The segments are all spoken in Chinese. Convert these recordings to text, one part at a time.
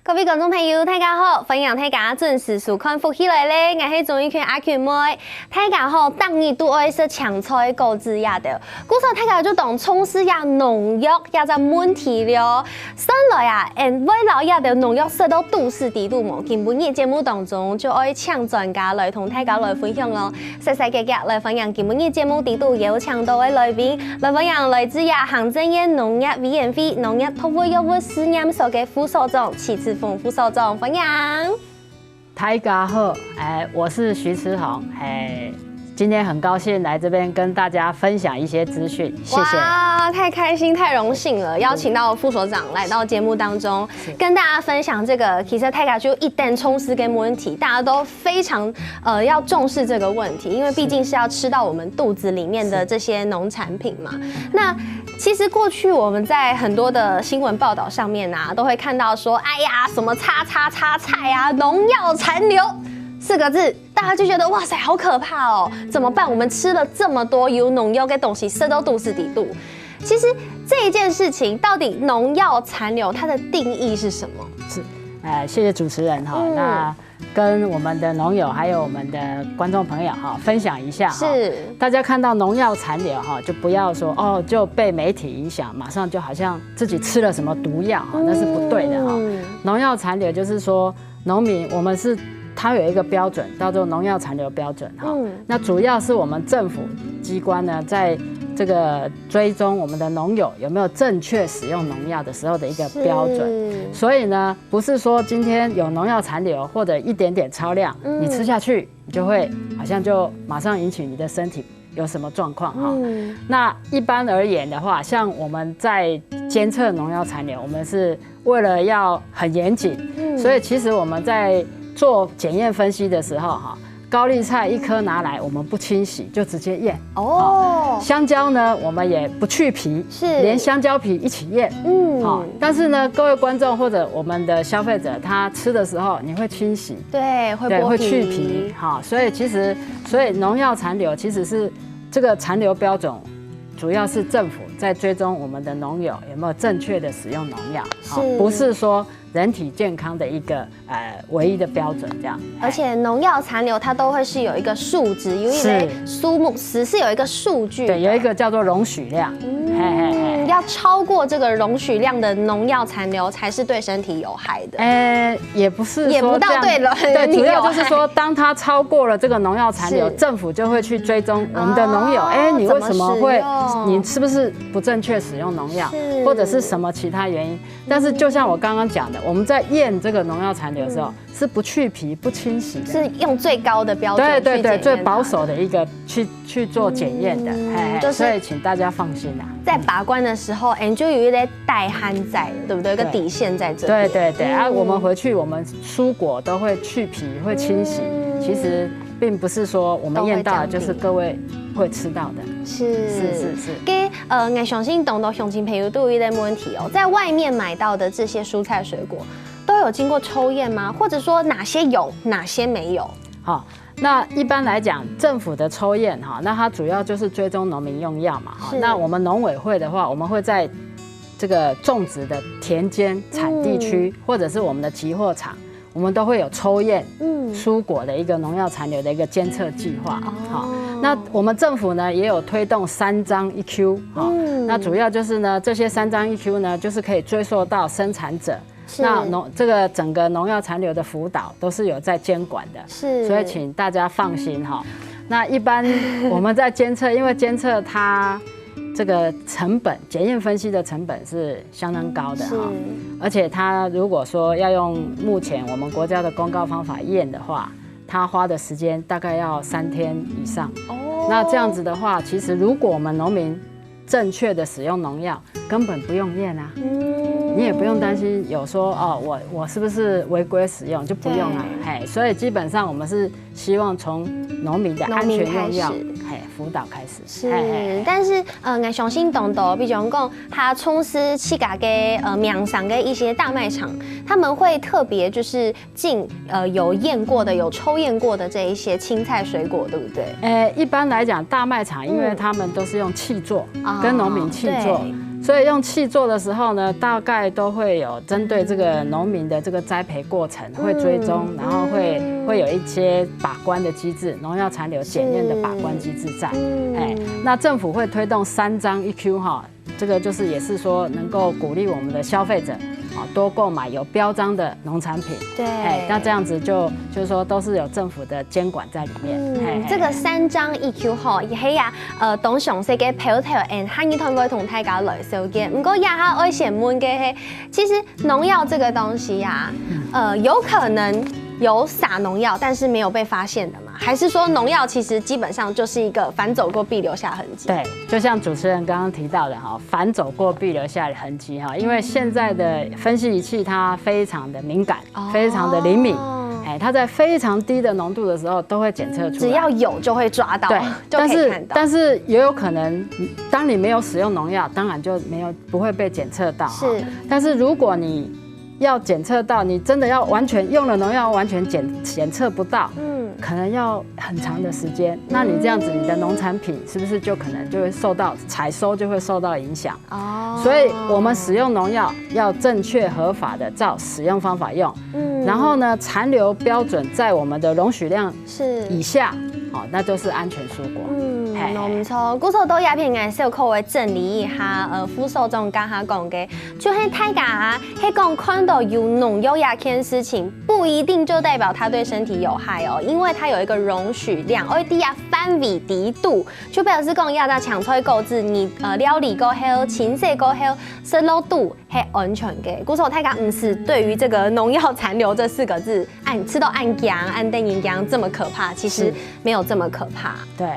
各位观众朋友，大家好，欢迎大家准时收看《福起来咧》，我是钟意群阿群妹。大家好，当日都爱食青菜果子呀的，故说大家就当从事呀农药呀只问题了。上来啊，为了呀的农药说到都市地度么？今本日节目当中就爱请专家来同大家来分享咯。细细格格来分享今本日节目地度有请到的来宾，来分享来自呀行政院农业委员会农业托付业务试验所的副所长齐志峰副所长，欢迎。大家好，我是徐慈宏，今天很高兴来这边跟大家分享一些资讯，谢谢。哇，太开心，太荣幸了，邀请到副所长来到节目当中，跟大家分享这个。其实大家就一旦冲刺跟问题，大家都非常要重视这个问题，因为毕竟是要吃到我们肚子里面的这些农产品嘛。那其实过去我们在很多的新闻报道上面啊，都会看到说，哎呀，什么叉叉叉菜啊，农药残留。4个字，大家就觉得哇塞，好可怕哦！怎么办？我们吃了这么多有农药的东西，吃到肚子底度。其实这一件事情，到底农药残留它的定义是什么？是，谢谢主持人哈。那跟我们的农友还有我们的观众朋友哈分享一下哈。是，大家看到农药残留哈，就不要说哦就被媒体影响，马上就好像自己吃了什么毒药哈，那是不对的哈。农药残留就是说，农民我们是。它有一个标准，叫做农药残留标准哈。那主要是我们政府机关呢，在这个追踪我们的农友有没有正确使用农药的时候的一个标准。所以呢，不是说今天有农药残留或者一点点超量，你吃下去，你就会好像就马上引起你的身体有什么状况哈。那一般而言的话，像我们在监测农药残留，我们是为了要很严谨，所以其实我们在做检验分析的时候，哈，高丽菜1颗拿来，我们不清洗就直接验。哦，香蕉呢，我们也不去皮，是连香蕉皮一起验。好，但是呢，各位观众或者我们的消费者，他吃的时候，你会清洗，对，会去皮，好，所以农药残留其实是这个残留标准，主要是政府在追踪我们的农友有没有正确的使用农药，不是说人体健康的一个唯一的标准这样。而且农药残留它都会是有一个数值，有一类数目词是有一个数据，对，有一个叫做容许量，要超过这个容许量的农药残留才是对身体有害的。也不是，也不到对了，对，主要就是说，当它超过了这个农药残留，政府就会去追踪我们的农友，你为什么会，你是不是不正确使用农药，或者是什么其他原因？但是就像我刚刚讲的，我们在验这个农药残留的时候，是不去皮、不清洗的，是用最高的标准，对，最保守的一个去做检验的，所以请大家放心啦。在把关的时候，就有一类带憨在，对不对？有个底线在这里。对，我们回去，我们蔬果都会去皮、会清洗，其实并不是说我们验到的就是各位会吃到的。是。给我相信懂得乡亲朋友都有一类问题哦，在外面买到的这些蔬菜水果都有经过抽验吗？或者说哪些有，哪些没有？好，那一般来讲，政府的抽验哈，那它主要就是追踪农民用药嘛。那我们农委会的话，我们会在这个种植的田间产地区，或者是我们的集货场，我们都会有抽验蔬果的一个农药残留的一个监测计划。好，那我们政府呢也有推动3张1Q。那主要就是呢，这些3张1Q呢，就是可以追溯到生产者。那这个整个农药残留的辅导都是有在监管的，所以请大家放心哈。那一般我们在监测，因为监测它这个成本，检验分析的成本是相当高的哈，而且它如果说要用目前我们国家的公告方法验的话，它花的时间大概要3天以上。那这样子的话，其实如果我们农民正确的使用农药，根本不用验啊。你也不用担心有说我是不是违规使用，就不用了。所以基本上我们是希望从农民的安全用药辅导开始。是，但是我相信懂得，比如讲他从事去家的面上的一些大卖场，他们会特别就是进有验过的、有抽验过的这一些青菜水果，对不对？一般来讲大卖场，因为他们都是用契作跟农民契作。所以用气做的时候呢，大概都会有针对这个农民的这个栽培过程会追踪，然后会有一些把关的机制，农药残留检验的把关机制在。那政府会推动3张1Q 哈，这个就是也是说能够鼓励我们的消费者多购买有标章的农产品。对，那这样子就是说都是有政府的监管在里面。这个3張 EQ 吼，亦係當詳細嘅標條，和你同佢同大家來收嘅。不過也係愛先問嘅係，其實農藥這個東西呀，有可能有撒農藥，但是沒有被發現的嘛？還是說農藥其實基本上就是一個反走過必留下痕跡？對，就像主持人剛剛提到的哈，反走過必留下痕跡哈，因為現在的分析儀器它非常的敏感，非常的靈敏。它在非常低的濃度的時候都會檢測出來，只要有就會抓到，對，就可以看到。但是也有可能，當你沒有使用農藥，當然就不會被檢測到。是，但是如果你要檢測到，你真的要完全用了農藥完全檢測不到，可能要很長的時間。那你這樣子，你的農產品是不是就可能就會受到採收就會受到影響？所以我們使用農藥要正確合法的照使用方法用。然後呢，殘留標準在我們的容許量以下，那就是安全蔬果。唔錯，古時候都鴉片嘅小可會整理一下，副手仲跟下講嘅，就係大家喺講看到有農藥鴉片事情，不一定就代表它對身體有害哦，因為它有一個容許量，而啲啊範圍低度，就表示講要在搶出購置，你料理過後、清洗過後，濕漏度係安全嘅。古時候大家唔是對於這個農藥殘留這4個字，吃到按姜、按燈營姜這麼可怕，其實沒有這麼可怕。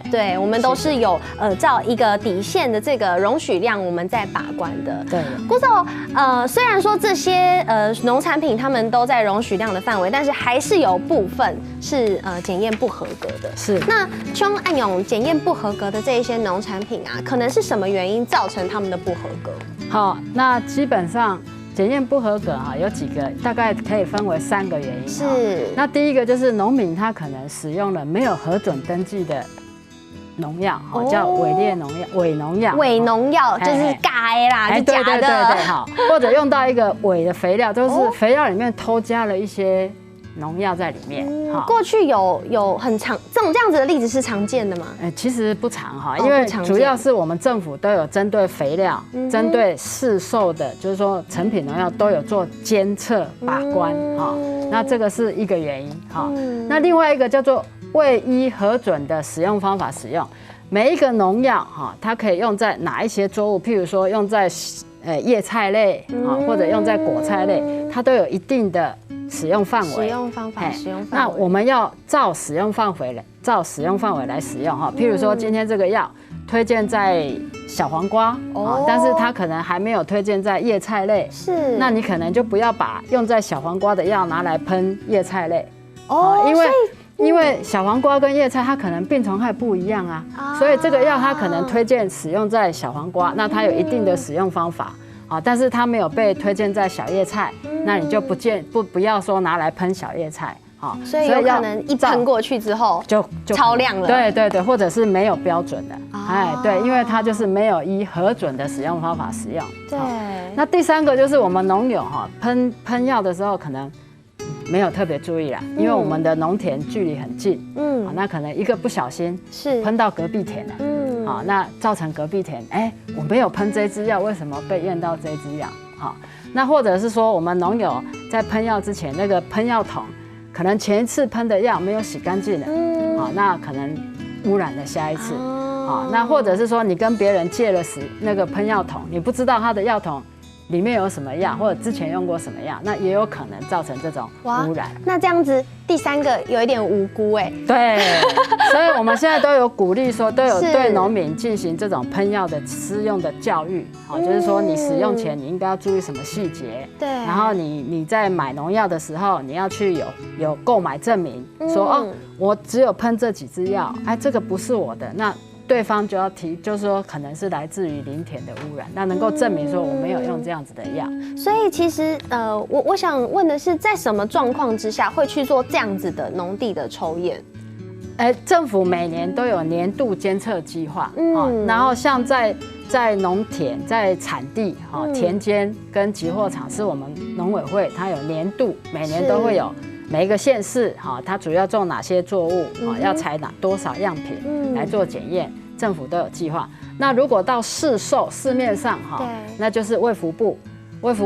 對，我們都是有照一個底線的這個容許量，我們在把關的。對，古時候雖然說這些農產品他們都在容許量的範圍，但是還是有部分是檢驗不合格的。是。那像按用檢驗不合格的這一些農產品啊，可能是什麼原因造成他們的不合格？好，那基本上檢驗不合格有幾個，大概可以分為3個原因。是。那第一個就是農民他可能使用了沒有核准登記的農藥，叫偽劣農藥、偽農藥。偽農藥就是假的啦，是假的。對，或者用到一個偽的肥料，就是肥料裡面偷加了一些農藥在裡面。過去有很常這樣子的例子是常見的嗎？其實不常哈，因為主要是我們政府都有針對肥料、針對市售的，就是說成品農藥都有做監測把關哈。那這個是一個原因哈。那另外一個叫做未依核准的使用方法使用，每一個農藥哈，它可以用在哪一些作物？譬如說用在葉菜類啊，或者用在果菜類，它都有一定的使用範圍。使用方法，使用範圍。那我們要照使用範圍來使用哈。譬如說今天這個藥推薦在小黃瓜，但是它可能還沒有推薦在葉菜類。是。那你可能就不要把用在小黃瓜的藥拿來噴葉菜類。因為小黃瓜跟葉菜它可能病蟲害不一樣啊，所以這個藥它可能推薦使用在小黃瓜，那它有一定的使用方法啊，但是它沒有被推薦在小葉菜，那你就不要說拿來噴小葉菜啊，所以有可能一噴過去之後就超量了。對，或者是沒有標準的，對，因為它就是沒有依核准的使用方法使用。對，那第3個就是我們農友哈噴藥的時候可能沒有特別注意啦，因為我們的農田距離很近，那可能一個不小心噴到隔壁田了，那造成隔壁田，我沒有噴這支藥，為什麼被驗到這支藥？那或者是說我們農友在噴藥之前，那個噴藥桶可能前一次噴的藥沒有洗乾淨了，那可能污染了下一次，那或者是說你跟別人借了那個噴藥桶，你不知道他的藥桶裡面有什麼藥，或者之前用過什麼藥，那也有可能造成這種污染。那這樣子第3個有一點無辜對，所以我們現在都有鼓勵說，都有對農民進行這種噴藥的施用的教育，就是說你使用前你應該要注意什麼細節，對，然後你在買農藥的時候，你要去有購買證明，說我只有噴這幾支藥，這個不是我的，那對方就要就是說可能是來自於鄰田的污染，那能夠證明說我沒有用這樣子的藥。所以其實我想問的是，在什麼狀況之下會去做這樣子的農地的抽驗？政府每年都有年度监测计划，然后像在农田、在产地、田间跟集货场是我们农委会，它有年度，每年都会有每一个县市，它主要种哪些作物，要采多少样品来做检验，政府都有计划。那如果到市面上，那就是卫福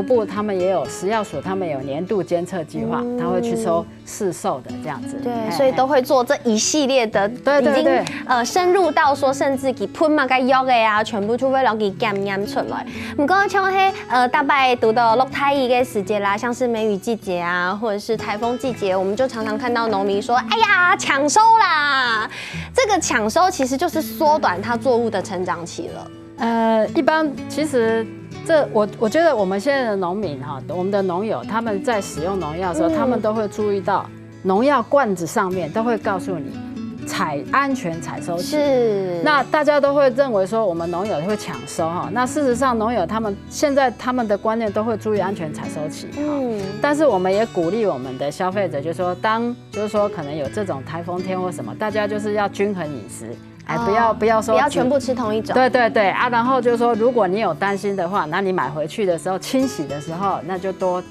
部他们也有食药署，他们有年度监测计划，他会去收市售的这样子。对，所以都会做这一系列的，已经深入到说，甚至给喷嘛、该药的啊，全部都会让给检验出来。不过像大概读到落太雨的时节啦，像是梅雨季节啊，或者是台风季节，我们就常常看到农民说：“哎呀，抢收啦！”这个抢收其实就是缩短它作物的成长期了。一般其实。我觉得我们现在的农民我们的农友他们在使用农药的时候，他们都会注意到农药罐子上面都会告诉你安全采收期。是。那大家都会认为说我们农友会抢收那事实上农友现在他们的观念都会注意安全采收期但是我们也鼓励我们的消费者，就是说可能有这种台风天或什么，大家就是要均衡饮食。不要说不要全部吃同一种。对啊，然后就是说，如果你有担心的话，那你买回去的时候清洗的时候，那就多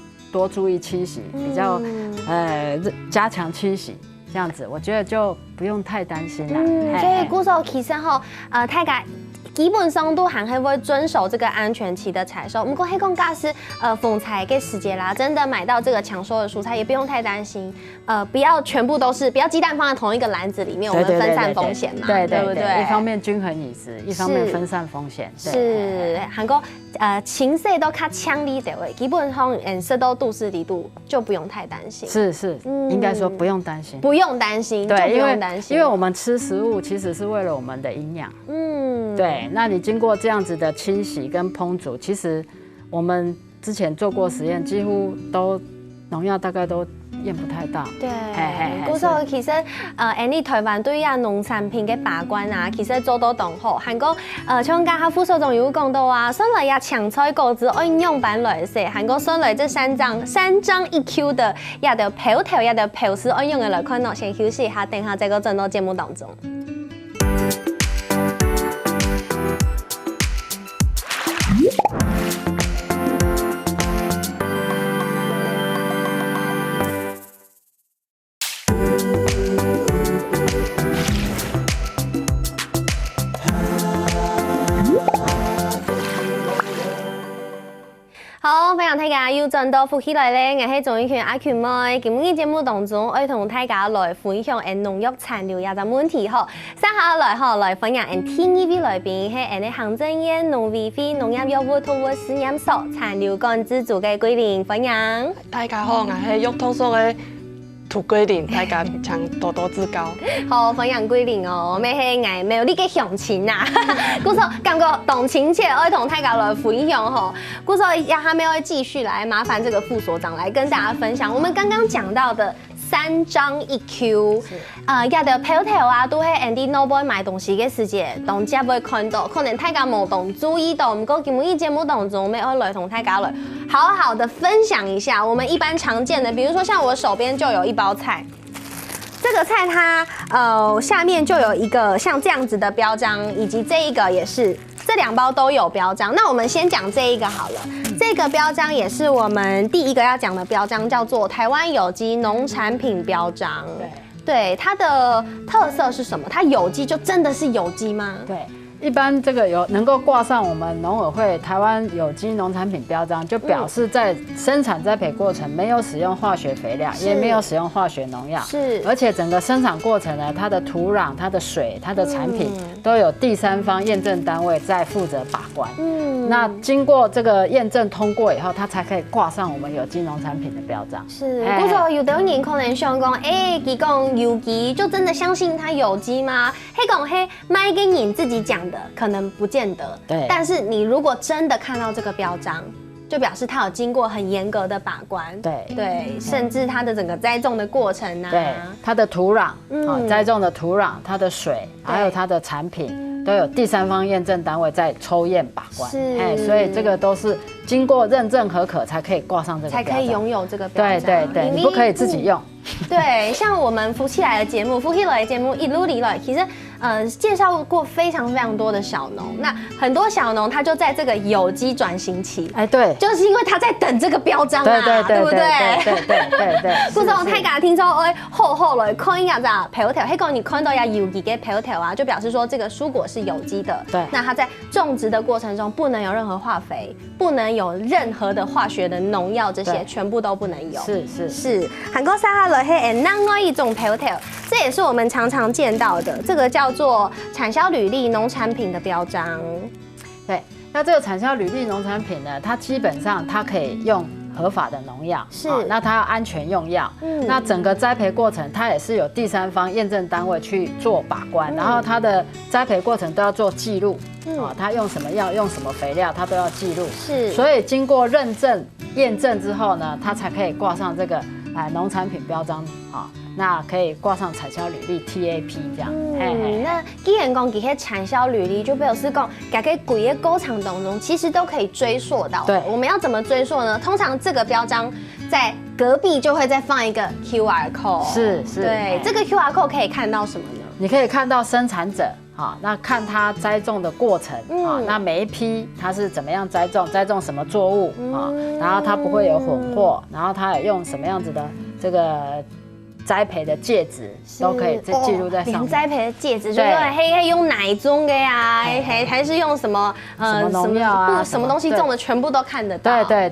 注意清洗，比较加强清洗，这样子，我觉得就不用太担心啦。所以古时候其实大家基本上都还会遵守这个安全期的采收。不过黑公假是风采跟时节啦，真的买到这个抢收的蔬菜也不用太担心。不要全部都是，不要鸡蛋放在同一个篮子里面，我们分散风险嘛，对不对？一方面均衡饮食，一方面分散风险。是，韩国情色都较呛力的位，基本上颜色都度40度，就不用太担心。是，应该说不用担心，不用担心，对，不用担心，因为我们吃食物其实是为了我们的营养。对，那你经过这样子的清洗跟烹煮，其实我们之前做过实验，几乎都农药大概都验不太到。对，古时候其實台灣對啊農產品嘅把關啊，其實做到當好。韓國像家下副所長有講到啊，上來呀搶菜果子應用版來說，韓國上來這三張一 Q 的也得票條也得票絲應用嘅來看咯。先休息一下，等下再個進到節目當中。好，分享大家又轉到復起來咧，我係總醫權阿權妹。今日節目當中，我同大家來分享農藥殘留也就問題吼。接下來分享TVB 來賓係行政院農委會農業藥物動物試驗所殘留管制組嘅桂玲分享。大家好，我係藥通所嘅涂桂玲，大家請多多指教。好，分享桂玲哦，咩係藝沒有你嘅鄉親啊？故說感覺動情切，我同大家來分享吼。故說也還沒有繼續來麻煩這個副所長來跟大家分享，我們剛剛講到的3張一 Q， 也得票條啊，都係 Andy Noboy 買東西嘅時節，當家會看到，可能大家冇同注意到，不過今日節目當中，我們要來同大家來好好的分享一下我們一般常見的，比如說像我手邊就有一包菜。這個菜它下面就有一個像這樣子的標章，以及這一個也是，這2包都有標章。那我們先講這一個好了，這個標章也是我們第一個要講的標章，叫做台灣有機農產品標章。對，它的特色是什麼？它有機就真的是有機嗎？對。一般这个能够挂上我们农委会台湾有机农产品标章，就表示在生产栽培过程没有使用化学肥料，也没有使用化学农药，而且整个生产过程呢，它的土壤、它的水、它的产品都有第三方验证单位在负责把关。那经过这个验证通过以后，它才可以挂上我们有机农产品的标章。是，不过有的人可能想讲，佢讲有机就真的相信它有机吗？佢讲卖给你自己讲的，可能不见得。对，但是你如果真的看到这个标章，就表示它有经过很严格的把关。对，甚至它的整个栽种的过程啊，对，它的土壤，栽种的土壤，它的水，还有它的产品。都有第三方验证单位在抽验把关，所以这个都是经过认证合可才可以挂上这个标章，才可以拥有这个标章。对，你不可以自己用。对，像我们福气来的节目，福气来的节目一路里来，其实介绍过非常非常多的小农。那很多小农他就在这个有机转型期，哎，对，就是因为他在等这个标章啊，对不对？对。故种太敢听说，哎，后来看一下咋漂条，黑狗你看到要有机嘅漂条啊，就表示说这个蔬果是有机的。对，那它在种植的过程中不能有任何化肥，不能有任何的化学的农药，这些全部都不能有。是。韩国沙哈来黑另外一种漂条，这也是我们常常见到的，这个叫做产销履历农产品的标章。对，那这个产销履历农产品呢，它基本上它可以用合法的农药，是，那它要安全用药，那整个栽培过程它也是有第三方验证单位去做把关，然后它的栽培过程都要做记录，它用什么药、用什么肥料，它都要记录，是，所以经过认证、验证之后呢，它才可以挂上这个农产品标章啊。那可以挂上产销履历 TAP 这样。那既然讲这些产销履历，就表示讲，在这整个工厂当中，其实都可以追溯到。对，我们要怎么追溯呢？通常这个标章在隔壁就会再放一个 QR code。是。对，这个 QR code 可以看到什么呢？你可以看到生产者。好，那看它栽种的过程啊，那每一批它是怎么样栽种什么作物啊，然后它不会有混货，然后它也用什么样子的这个栽培的介质都可以记录在上面。连栽培的介质，就是黑用哪一种的呀？还是用什么什么农药啊？什么东西种的，全部都看得到。对。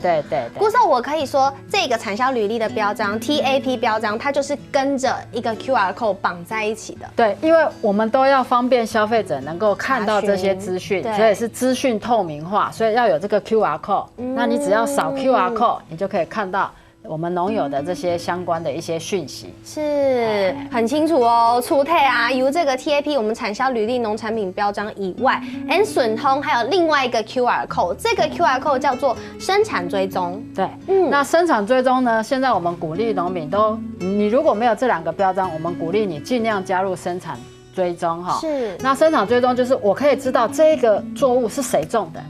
故事我可以说，这个产销履历的标章 TAP 标章，它就是跟着一个 QR code 绑在一起的。对，因为我们都要方便消费者能够看到这些资讯，所以是资讯透明化，所以要有这个 QR code。那你只要扫 QR code，你就可以看到我们农友的这些相关的一些讯息，是很清楚哦。除太啊，由这个 TAP 我们产销履历农产品标章以外，N 通还有另外一个 QR code， 这个 QR code 叫做生产追踪。对，那生产追踪呢？现在我们鼓励农民你如果没有这两个标章，我们鼓励你尽量加入生产追踪哈。是。那生产追踪就是我可以知道这个作物是谁种的。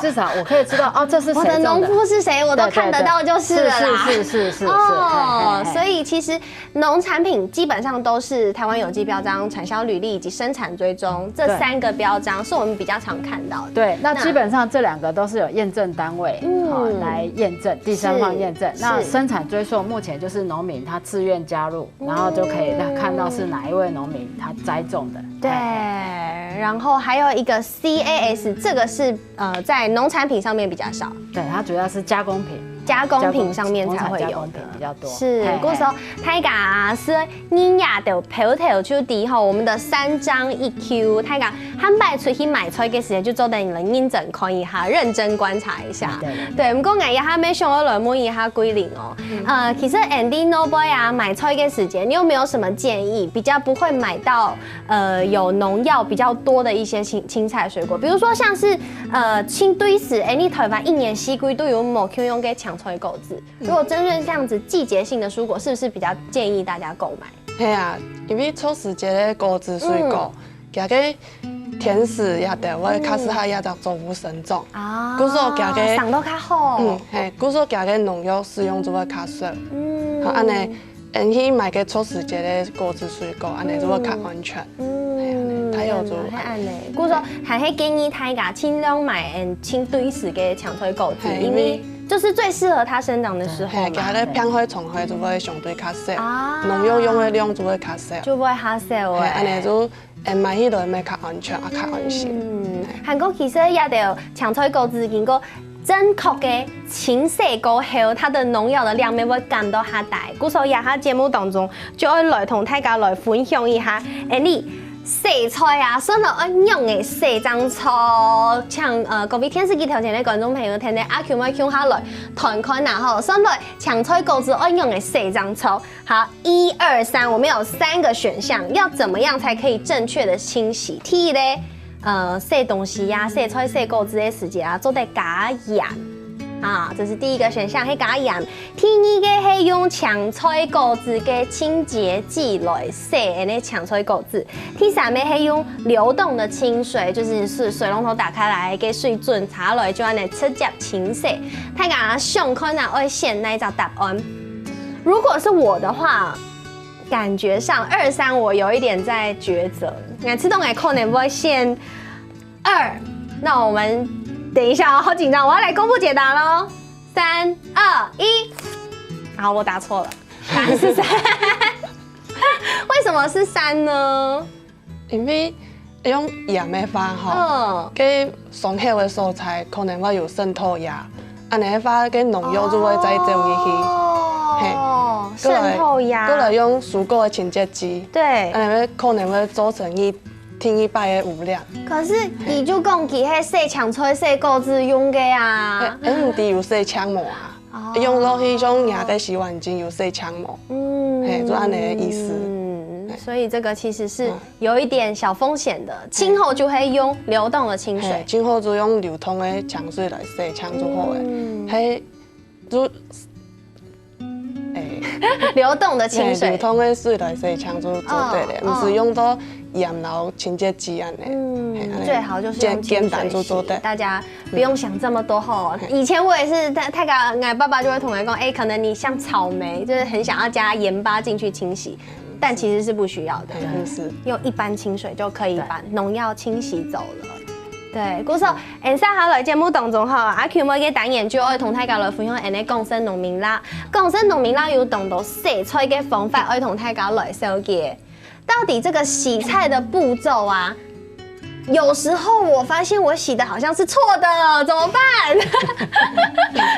至少我可以知道这是谁种的，我的农夫是谁，我都看得到就是了啦。是。所以其实农产品基本上都是台湾有机标章、产销履历以及生产追踪这3个标章是我们比较常看到的。对，那基本上这2个都是有验证单位来验证，第三方验证。那生产追溯目前就是农民他自愿加入，然后就可以看到是哪一位农民他栽种的。对，然后还有一个 CAS， 这个是在农产品上面比较少，对，它主要是加工品上面才会有的比较多。是，故说太家是你亚的漂条就底后，我们的3张1Q， 太家汉摆出去买菜的时间就做等你们认真看一下，认真观察一下。对，不过我也还没想要来问一下规定哦。其实 Andy Noboy 啊，买菜的时间，你有没有什么建议，比较不会买到有农药比较多的一些青菜水果？比如说像是青堆时，你台湾1年四季都有某 Q 用给抢菜购置。如果针对这样子季节性的蔬果，是不是比较建议大家购买？系啊，因为初时节的果子水果，加个甜食也得我较适合也得作物生长。故说加个长都较好。故说加个农药使用就会较少。安尼，去买个初时节的果子水果，安尼就会较安全。还有就安尼，故说还是建议大家尽量买青堆时的抢菜果子，因为就是最适合它生长的时候嘛。加咧偏花虫花就会相对较少，农药用的量就会较少，就会较少诶。安尼就买起来会较安全也较安心。韩国其实也得抢菜果子经过正确的清洗过后，它的农药的量没会降到遐大。故所以喺节目当中就要来同大家来分享一下，你洗菜啊，选到用的洗张草，像各位电视机头前的观众朋友，听听阿 Q 咪 Q 下来，看看然后选到抢菜果子用的洗张草。好，1、2、3，我们有3个选项，要怎么样才可以正确的清洗？第一咧，洗东西呀、洗菜、洗果子的时间啊，做得加盐。这是第一个选项，是加盐。第二个是用抢菜果子的清洁剂来洗那抢菜果子。第三个是用流动的清水，就是水龙头打开来，给水准插落就安尼直接清洗。大家上可能会选哪一个答案？如果是我的话，感觉上2、3我有一点在抉择。那自动来扣能不会限2？那我们等一下哦，好紧张，我要来公布解答喽。3、2、1，好，我答错了，答案是3。为什么是3呢？因为用盐的话吼，佮上好的蔬菜可能会有渗透压，安尼的话，佮农药就会再种入去，渗透压。过来用蔬果的清洁剂，对，安尼可能会造成天一败的污染。可是你就讲其迄洗强吹洗果子用的啊，唔滴有洗枪膜啊，用落去种牙的洗碗巾有洗枪膜，嘿，就安尼的意思。所以这个其实是有一点小风险的。今后就会用流动的清水，今后就用流通的强水来洗枪就好诶。嘿，就流动的清水，流通的水来洗枪就做对了，不是用到盐然后清洁剂安尼。最好就是用清水洗，大家不用想这么多吼。以前我也是，太个俺爸爸就会同我讲，可能你像草莓，就是很想要加盐巴进去清洗。但其实是不需要的，用一般清水就可以把农药清洗走了。对，故说，下下来节目当中哈，阿 Q 每个单元就会同大家来分享，共生农民啦，共生农民啦有懂得洗菜的方法，会同大家来了解。到底这个洗菜的步骤啊，有时候我发现我洗的好像是错的，怎么办？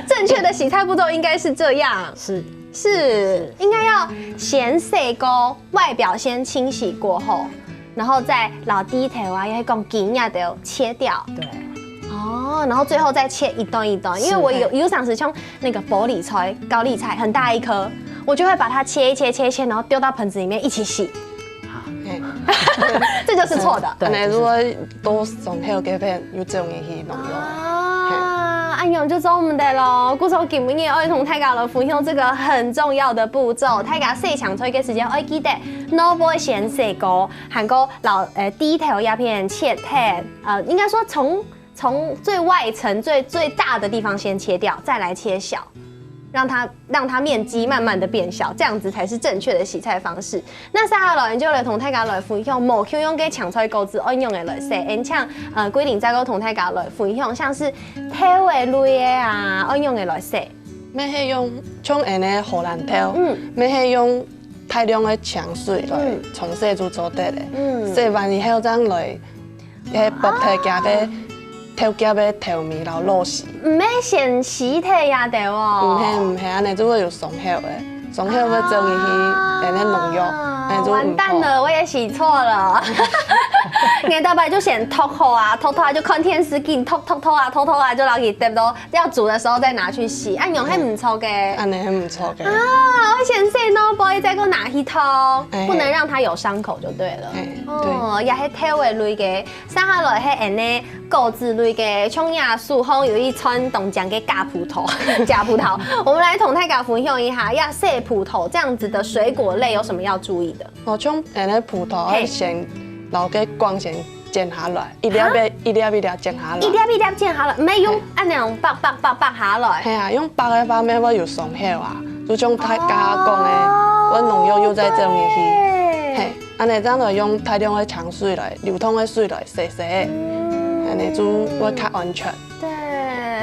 正确的洗菜步骤应该是这样。是应该要先洗过，外表先清洗过后，然后再老低头啊，要讲筋呀都切掉。对。哦，然后最后再切一段一段，因为我有常时像那个玻璃菜、高丽菜很大一颗，我就会把它切一切，然后丢到盆子里面一起洗。这就是错的。那如果多上好嘅片，要种入去农药。安用就做我们的咯，故说今日儿童大家来分享这个很重要的步骤，大家洗强吹嘅时间要记得，脑部先洗过，含过低头鸦片切片，应该说从最外层最大的地方先切掉，再来切小。让它面积慢慢的变小，这样子才是正确的洗菜方式。那三下老人就来同大家来分享，某 Q 用给抢出来钩子应用的来洗，像规定再个同大家来分享，像是体味类的啊，应用的来洗。咩系用像安尼荷兰头，咩系用大量的强水来冲洗就做得嘞。洗完以后再来，迄薄体加个。头夹的头面然后落洗，唔免先洗体呀对哦。唔系，安尼就会有上好的，上好要种入去那农药，完蛋了，我也洗错了。眼大白就先偷偷啊，偷偷啊就看天时紧，偷偷啊就老给对不对？要煮的时候再拿去洗，按用还唔错嘅，安尼还唔错嘅。我先洗喏，boy 再给我拿去偷，不能让它有伤口就对了。哦，也系体味类嘅，剩下来系安尼果子类嘅，像亚树红有一串冻酱嘅假葡萄，假葡萄。我们来同大家分享一下，要洗葡萄这样子的水果类有什么要注意的？哦，像安尼葡萄要先留个光先剪下来，一粒剪下来，一粒剪下来，唔系用按那种拔下来。系啊，用拔的方面我有上好啊，就像大家讲的，我农药又在种入去，嘿，安尼咱就用大量的强水来，流通的水来洗，安尼就会较安全。对，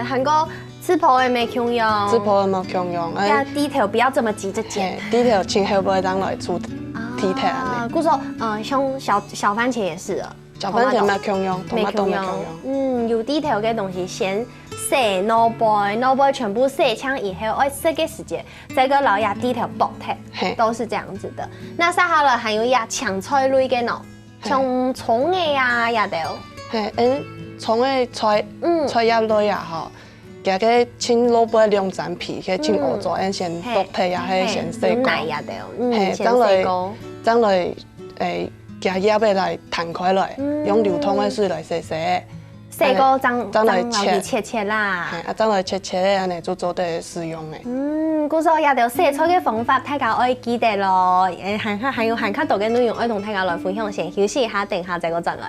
韩国吃泡的没用，吃泡的没用，要低头不要这么急着剪，低头清后不会当来出体态安尼。故说，像小番茄也是了。小番茄没用，没用。有低头嘅东西先洗脑杯全部洗枪以后，洗个时间，再个老鸭低头剥体，都是这样子的。那晒好了，还有呀抢菜类嘅喏，像葱嘅呀也都。葱嘅菜叶类啊吼，加个清萝卜两层皮，去清乌糟，先剥体呀，先洗过。奶呀都，先洗过。将来加叶要来摊开来，用流通的水来洗。洗过将来切啦。将来切的安尼就做得使用的。故说也着洗菜的方法，大家爱记得咯。还有较多嘅内容，爱同大家来分享。先休息一下，等下再个转来。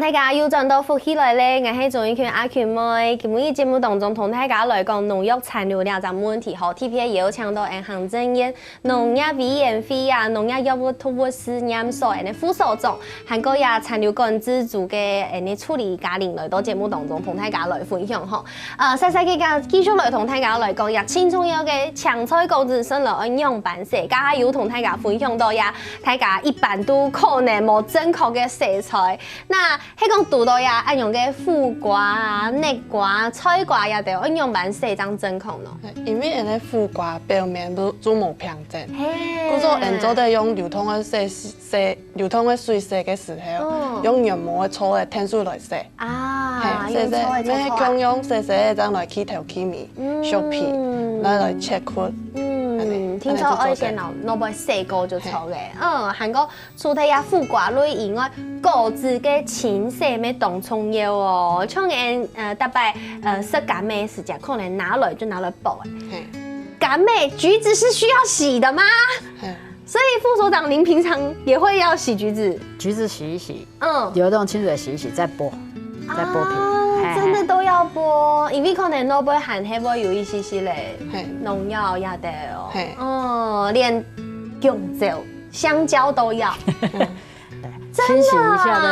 大家又轉到福起來咧，我係總一群阿群妹，今日節目當中同大家來講農藥殘留兩個問題，和 TPA 也有請到行政院農業委員會啊，農業藥物毒物試驗所嘅副所長，韓國也殘留管制組嘅處理家庭來到節目當中同大家來分享吼。細細嘅繼續來同大家來講，也輕重要嘅搶菜購置生來應用版式，加有同大家分享到呀，大家一般都可能冇正確嘅食材。那喺講讀到呀，按用嘅副瓜啊、內瓜、菜瓜也都按用版式當正確咯。因為安尼副瓜表面都冇平整，故作人做得用流通嘅流通嘅水洗嘅時候，用原毛嘅粗嘅天數來洗。啊，洗洗，你強用洗洗嘅將來起頭起面、削皮，來切塊。聽說我以前攞杯洗過就錯嘅。韓國除咗呀副瓜類以外，果子嘅青色咩當重要哦。像特別食柑咩時間，可能拿來就拿來剝。柑咩橘子是需要洗的嗎？所以副所長您平常也會要洗橘子？橘子洗一洗，流動清水洗一洗，再剝皮。真的都要剝，因為可能都會含係會有一些些嘞農藥也得哦，連香蕉、香蕉都要，清洗一下再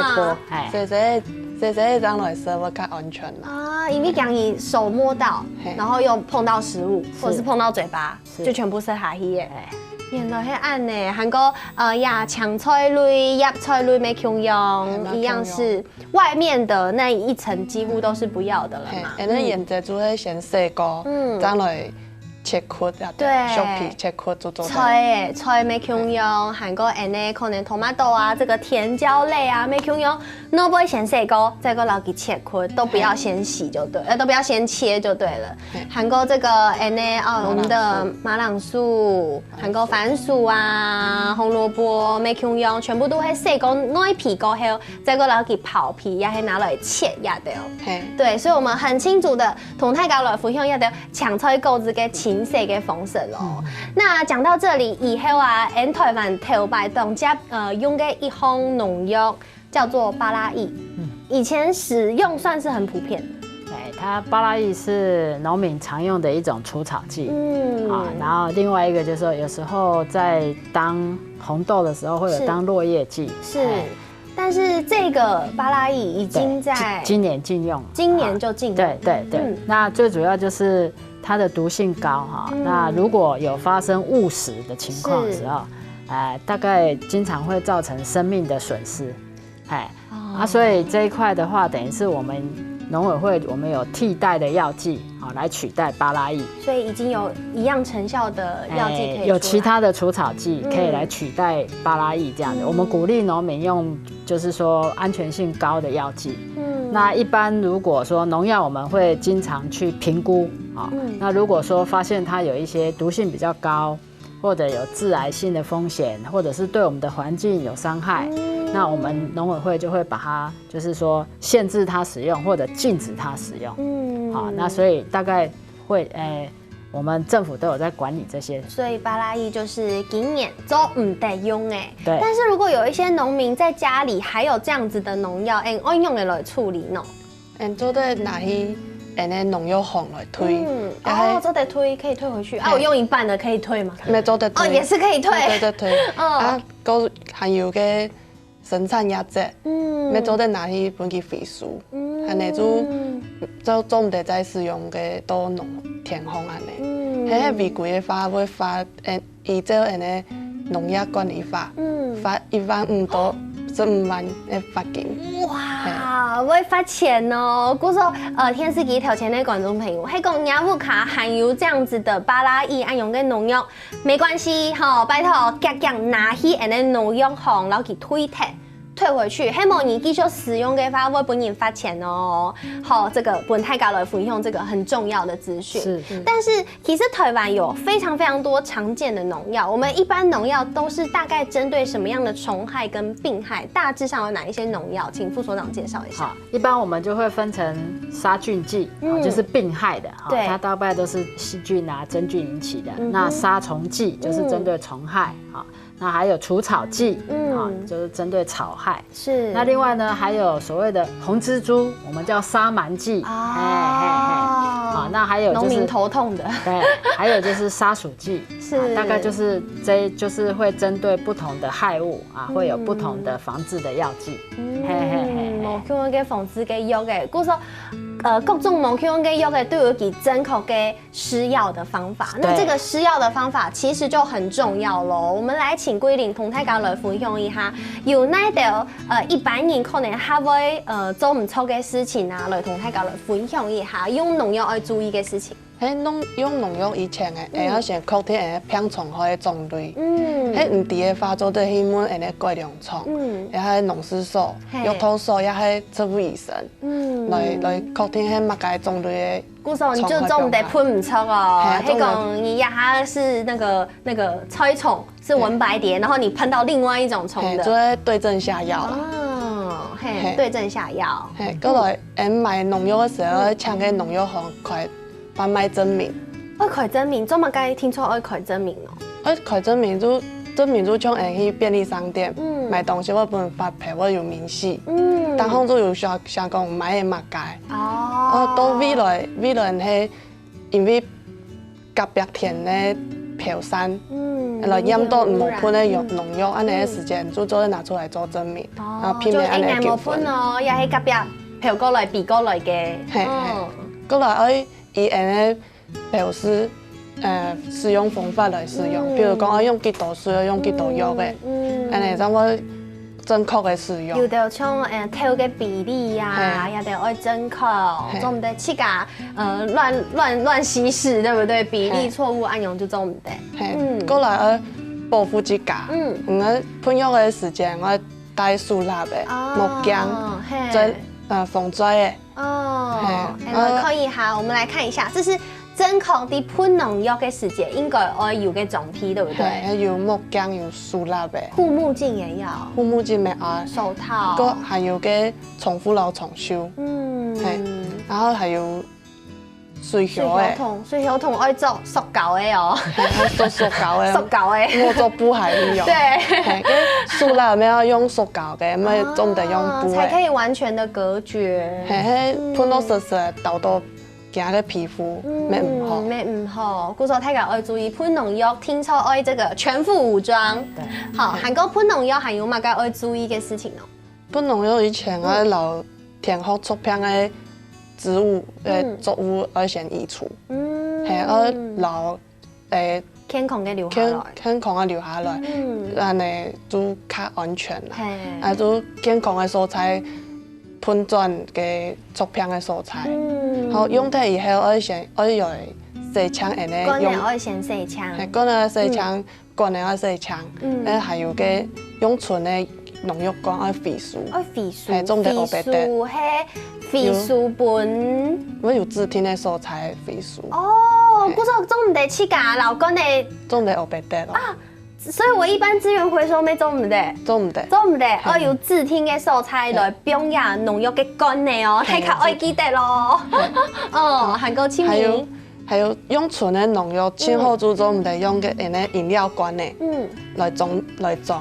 剝，洗這樣來食會較安全啊，因為讓你手摸到，然後又碰到食物，或者是碰到嘴巴，就全部是下去嘅。原來係按呢，韓國呀，搶菜類、葉菜類沒空用，一樣是外面的那一層幾乎都是不要的了嘛。那原則就係先洗過，將來切塊啊，削皮切塊做做。菜沒空用，韓國呢可能 tomato 啊，這個甜椒類啊沒空用，那不會先洗過，再過來給切塊，都不要先洗就對，都不要先切就對了。韓國這個我們的馬鈴薯、韓國番薯啊、紅蘿蔔沒空用，全部都係洗過內皮過後，再過來給刨皮，也係拿來切也得。對，所以我們很清楚的同大家來分享一條搶菜購子嘅青色嘅方式咯。那講到這裡以後啊，台灣頭擺當家用嘅一項農藥叫做巴拉益，以前使用算是很普遍。它巴拉益是農民常用的一種除草劑，然後另外一個就是說，有時候在當紅豆的時候會有當落葉劑。是，但是這個巴拉益已經在今年禁用，今年就禁用。對，那最主要就是它的毒性高哈。那如果有發生誤食的情況的時候，大概經常會造成生命的損失。所以這一塊的話，等於是我們農委會我們有替代的藥劑來取代巴拉益，所以已經有一樣成效的藥劑可以，有其他的除草劑可以來取代巴拉益這樣的。我們鼓勵農民用，就是說安全性高的藥劑。那一般如果說農藥，我們會經常去評估啊。那如果說發現它有一些毒性比較高，或者有致癌性的風險，或者是對我們的環境有傷害，那我們農委會就會把它，就是說限制它使用，或者禁止它使用。好，那所以大概會，我們政府都有在管理這些。所以巴拉益就是今年都唔得用誒。對。但是如果有一些農民在家裡還有這樣子的農藥，按用嘅來處理呢？做得拿去農藥行來退。做得退可以退回去啊！我用一半的可以退嗎？沒做得退。也是可以退。對對對。個還有嘅生產業者，沒做得拿去本去廢樹，係那種做唔得再使用嘅到田方安尼。係違規嘅話會罰依照農業管理法，罰15000到15萬嘅罰金。哇，會罰錢哦！故說天司機頭前的觀眾朋友，喺講雅虎卡含有這樣子的巴拉益按用嘅農藥，沒關係，拜託夾拿去農藥行，然後去退回去，希望你繼續使用嘅話會本人發錢哦。好，這個本大家來分享這個很重要的資訊。是，但是其實台灣有非常非常多常見的農藥，我們一般農藥都是大概針對什麼樣的蟲害跟病害？大致上有哪一些農藥？請副所長介紹一下。一般我們就會分成殺菌劑，就是病害的，它大概都是細菌啊、真菌引起的。那殺蟲劑就是針對蟲害，那还有除草剂，就是针对草害。是。那另外呢，还有所谓的红蜘蛛，我们叫沙蛮剂。那还有就是农民头痛的。对，还有就是杀鼠剂，是。大概就是就是会针对不同的害物会有不同的防治的药剂。毛球嘅防治嘅药嘅，故说。各种毛球嘅药嘅都有几正确嘅施药的方法。那这个施药的方法其实就很重要咯。我们来请桂玲同大家来分享一下，有哪条一般人可能还会做唔错嘅事情啊，来同大家来分享一下用农药要注意嘅事情。用农药以前的，会晓先确定会병虫害的种类。迄唔伫的发作对迄门会过量虫，也系农事所、药土所，也系植物医生，来确定迄物个种类的。故说你就种得喷唔错哦，迄个你压它是那个菜虫是文白蝶，然后你喷到另外一种虫的，就会对症下药啦。对症下药。过来买农药的时候，请个农药行快贩卖证明。爱开证明，做乜该听说爱开证明哦？爱开证明就像会去便利商店买东西，我不能发票，我有明细。但好就有想讲买的物件。到未来迄因为隔壁田的漂山，来验到无喷的农药，安尼的时间就做拿出来做证明，然后媲美安尼结婚。哦，也喺隔壁漂过来、比过来嘅。过来爱以安尼表示使用方法来使用，比如讲要用几多水，要用几多药的，安尼让我正确的使用。有的像挑嘅比例呀，也得爱正确，做唔得去甲乱稀释，对不对？比例错误按用就做唔得。过来爱保护自家，我喷药的时间我带树蜡的、木姜，再防灾的。可以哈，我们来看一下，这是正确的喷农药的时间，应该要有个种批，对不对？有木姜，有树蜡的。护目镜也要。护目镜没啊？手套。个还有个重复老重修。然后还有水球的。水球桶爱做塑胶的哦。做塑胶的。塑胶的。莫做布还有用。对。跟塑料没有用塑胶的，没总得用布的。才可以完全的隔绝。喷到湿湿导到行个皮肤咩唔好。咩唔好，故说大家要注意喷农药，听说爱这个全副武装。对。好，韩国喷农药还有嘛个要注意嘅事情哦。喷农药以前我留田后出片的植物作物要先移除，要留健康嘅留下来，健康嘅留下来，安尼就较安全啦。就健康嘅蔬菜喷转嘅出片嘅蔬菜，好用得以后要用洗枪安尼用。要先洗枪。干要洗枪，干要洗枪。还有个用纯的农药罐要废除。要废除。种得黑白的。废除本。我有自天的蔬菜废除。哦，故说种唔得去甲老干的。种得黑白的咯。所以我一般资源回收没种唔得。种唔得。种唔得，要有自天的蔬菜来表扬农药嘅干的哦，大家要记得咯。韩国清明。还有用纯的农药，前后就做唔得用嘅饮料罐的，来种。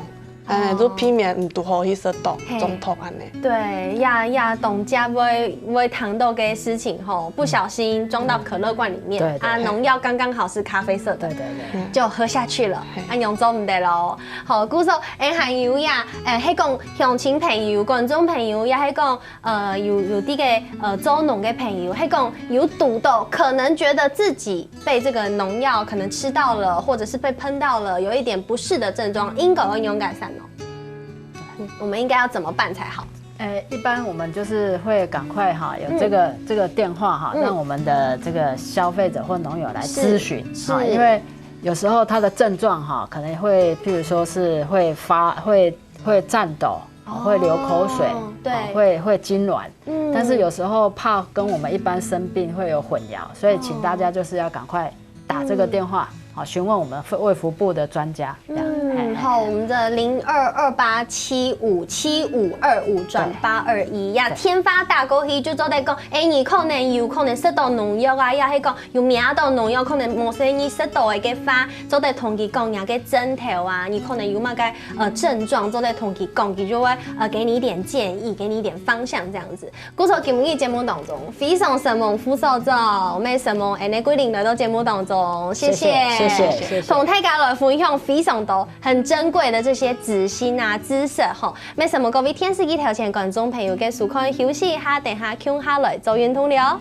安尼就避免唔拄好去食毒中毒安尼。对，呀，董家会糖豆嘅事情吼，不小心装到可乐罐里面，农药刚刚好是咖啡色的，对，就喝下去了，用做唔得咯。好，故说还有呀，迄讲乡亲朋友、观众朋友，也迄讲有啲嘅做农嘅朋友，迄讲有赌到，可能觉得自己被这个农药可能吃到了，或者是被喷到了，有一点不适的症状，应该要勇敢散。我们应该要怎么办才好？一般我们就是会赶快有这个电话让我们的这个消费者或农友来咨询因为有时候他的症状可能会，譬如说是会颤抖，会流口水，对，会痉挛，但是有时候怕跟我们一般生病会有混淆，所以请大家就是要赶快打这个电话。询问我们卫福部的专家，这样。吼，我们的0228757525转821呀，天发大哥伊就做在讲，你可能有可能食到农药啊，也迄讲有命到农药，可能某些你食到的个发，做在同佢讲呀个针头啊，你可能有嘛个症状，做在同佢讲，佢就会给你一点建议，给你一点方向这样子。故说今日节目当中，非常神猛副所长，我们神猛安规定来到节目当中，谢谢，同大家来分享非常多很珍贵的这些知识啊知识吼。没什么各位电视机头前观众朋友嘅收看休息一下，等下听下来做运动了。